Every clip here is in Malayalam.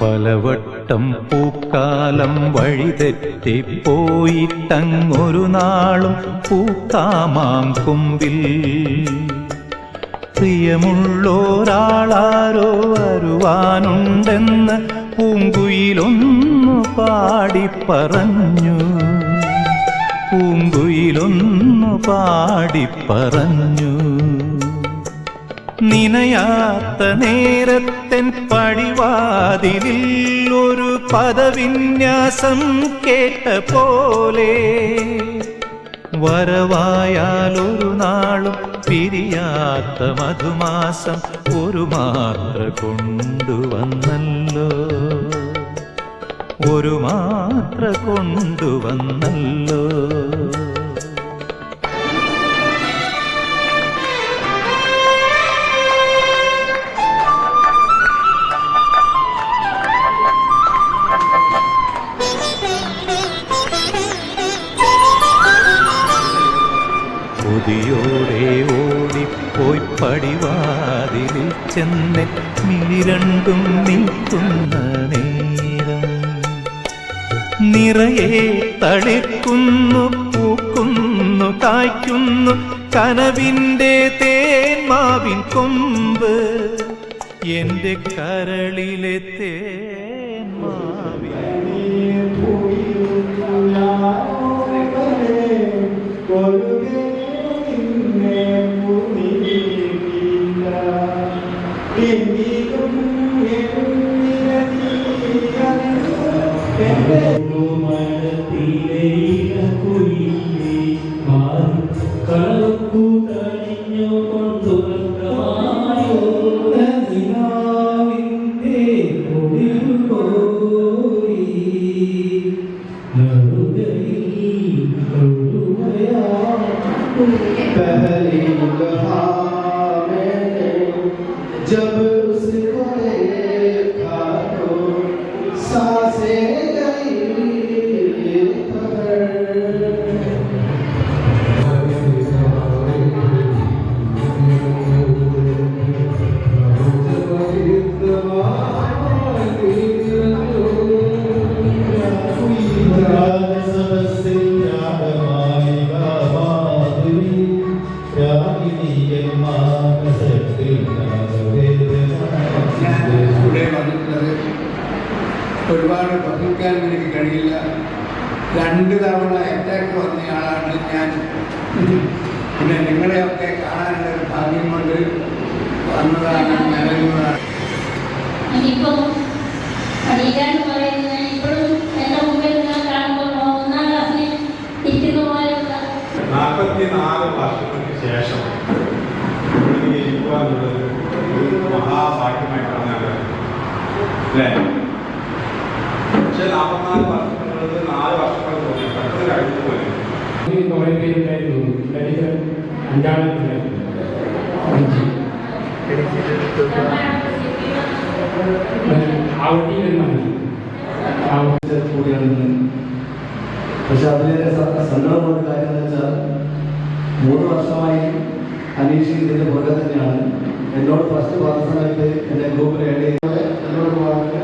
പലവട്ടം പൂക്കാലം വഴിതെറ്റിപ്പോയിട്ടങ്ങൊരു നാളും പൂക്കാമാം കൊമ്പിൽ പ്രിയമുള്ളോരാളാരോ വരുവാനുണ്ടെന്ന് പൂങ്കുയിലൊന്നു പാടിപ്പറഞ്ഞു. പൂങ്കുയിലൊന്നു പാടിപ്പറഞ്ഞു. നിനയാത്ത നേരത്തെൻ പടിവാതിലിൽ ഒരു പദവിന്യാസം കേട്ട പോലെ വരവായാലൊരു നാളും പിരിയാത്ത മധുമാസം ഒരു മാത്ര കൊണ്ടുവന്നല്ലോ. ഒരു മാത്ര കൊണ്ടുവന്നല്ലോ. കൊതിയോടെ ഓടിപ്പോയി പടിവാതിലിൽ ചെന്ന് മിഴിരണ്ടും നിൽക്കുന്ന നേരം നിറയെ തളിർക്കുന്നു, പൂക്കുന്നു, കായ്ക്കുന്നു കനവിൻ്റെ തേന്മാവിൻ കൊമ്പ്. എൻ്റെ കരളിലെ തേന്മാവിൻ जब उसको देखा तो सांसें गई ഒരുപാട് പ്രസംഗിക്കാൻ എനിക്ക് കഴിയില്ല. 2 തവണ അറ്റാക്ക് വന്നയാളാണ് ഞാൻ. പിന്നെ നിങ്ങളെയൊക്കെ കാണാനുള്ള ഒരു ഭാഗ്യം കൊണ്ട് വന്നതാണ്, നിലനിന്നതാണ്. വർഷങ്ങൾക്ക് ശേഷം ജയിക്കുവാനുള്ളത് ഒരു മഹാഭാഗ്യമായിട്ടാണ് ഞാൻ അല്ലേ? പക്ഷെ 44 വർഷങ്ങളുള്ളത് 4 വർഷങ്ങൾ തോന്നി പെട്ടെന്ന് കഴിഞ്ഞു പോലെ. കുറേ പേരുണ്ടായിരുന്നു. മെഡിക്കൽ 5 കൂടിയാണ്. പക്ഷെ അതിലെ സങ്കടമുള്ള കാര്യം എന്ന് വെച്ചാൽ 3 വർഷമായി അനീഷ് ഇതിന്റെ പുറകെ തന്നെയാണ്. എന്നോട് ഫസ്റ്റ് പറഞ്ഞ സമയത്ത് എൻ്റെ ഗ്രൂപ്പിലെ എന്നോട് പറഞ്ഞിട്ട്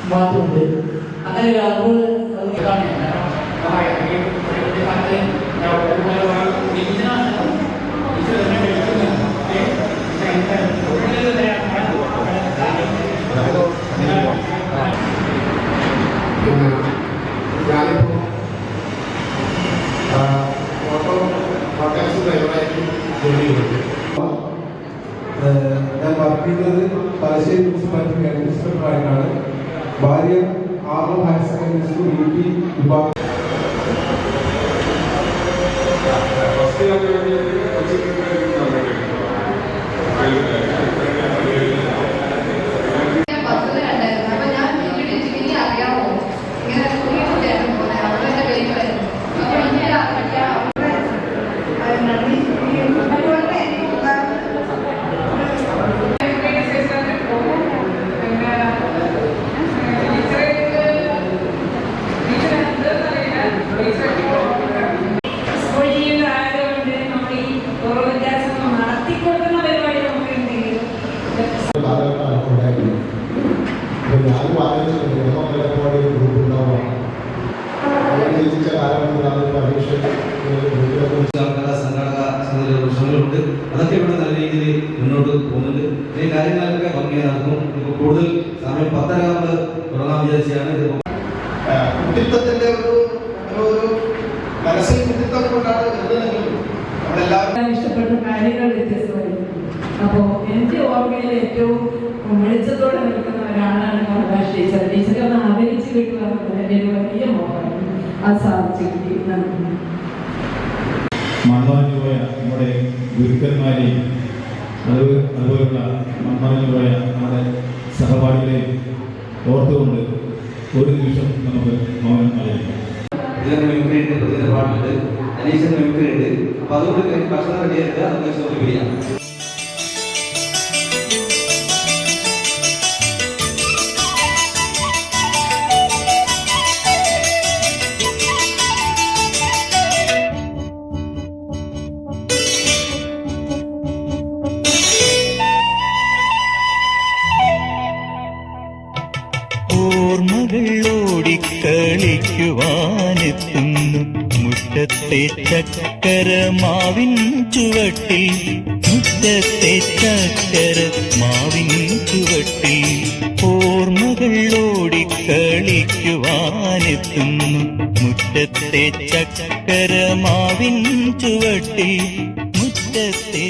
മാറ്റമുണ്ട്. അങ്ങനെ വർക്ക് ചെയ്തത് തലശ്ശേരി മുനിസിപ്പാലിറ്റി ഇൻസ്പെക്ടറായിട്ടാണ്. ഭാര്യ Aralam higher secondary school UP വിഭാഗം. ഞാനും ആലോചിച്ചിട്ടുണ്ട് ഒരു ഗ്രൂപ്പ് ഉണ്ടാവുക ചിന്തിച്ച കാലഘട്ടത്തിലാണ് പരീക്ഷ സംഘടക സമിതിയിലെ പ്രശ്നങ്ങളുണ്ട്. അതൊക്കെ ഇവിടെ നല്ല രീതിയിൽ മുന്നോട്ട് പോകുന്നുണ്ട്. ഈ കാര്യങ്ങളൊക്കെ ഭംഗിയായി നടക്കും. ഇപ്പോൾ കൂടുതൽ സമയം 10:30 തുടങ്ങാൻ വിചാരിച്ചാണ്. കുട്ടിത്വത്തിന്റെ ഒരു മനസ്സിൽ കുട്ടിത്വം കൊണ്ടാണ് നമ്മളെല്ലാവരും ഇഷ്ടപ്പെട്ട കാര്യങ്ങൾ വ്യത്യസ്തമായിരുന്നു. അപ്പോൾ എൻ്റെ ഓർമ്മയിൽ ഏറ്റവും വെളിച്ചത്തോടെ നിൽക്കുന്ന ഒരാളാണ് പ്രകാശ് ടീച്ചർ. ടീച്ചറെ ഒന്ന് ആദരിച്ച് കിട്ടുക എന്നുള്ളത് എൻ്റെ ഒരു വലിയ മോഹമായിരുന്നു. അത് സാധിച്ചു കിട്ടി. നന്ദി. മൺമറഞ്ഞുപോയ നമ്മുടെ ഗുരുക്കന്മാരെയും അതുപോലുള്ള മൺമറഞ്ഞുപോയ നമ്മുടെ സഹപാഠികളെയും ഓർത്തുകൊണ്ട് ഒരു നിമിഷം നമുക്ക് മൗനം ആയിരിക്കാം. ഇതിന്റെ പാട്ടുണ്ട്, അനീഷിന്റെ മെമ്മറി ഉണ്ട്. അപ്പൊ അതുകൊണ്ട് ഭക്ഷണം റെഡിയായിട്ട് നമുക്ക് ഷോപ്പിൽ ചെയ്യാം. ഓർമ്മകൾ ഓടിക്കളിക്കുവാനെത്തുന്നു മുറ്റത്തെ ചക്കരമാവിൻ ചുവട്ടിൽ, മുറ്റത്തെ ചക്കരമാവിൻ ചുവട്ടിൽ. ഓർമ്മകൾ ഓടിക്കളിക്കുവാനെത്തുന്നു മുറ്റത്തെ ചക്കരമാവിൻ ചുവട്ടിൽ, മുറ്റത്തെ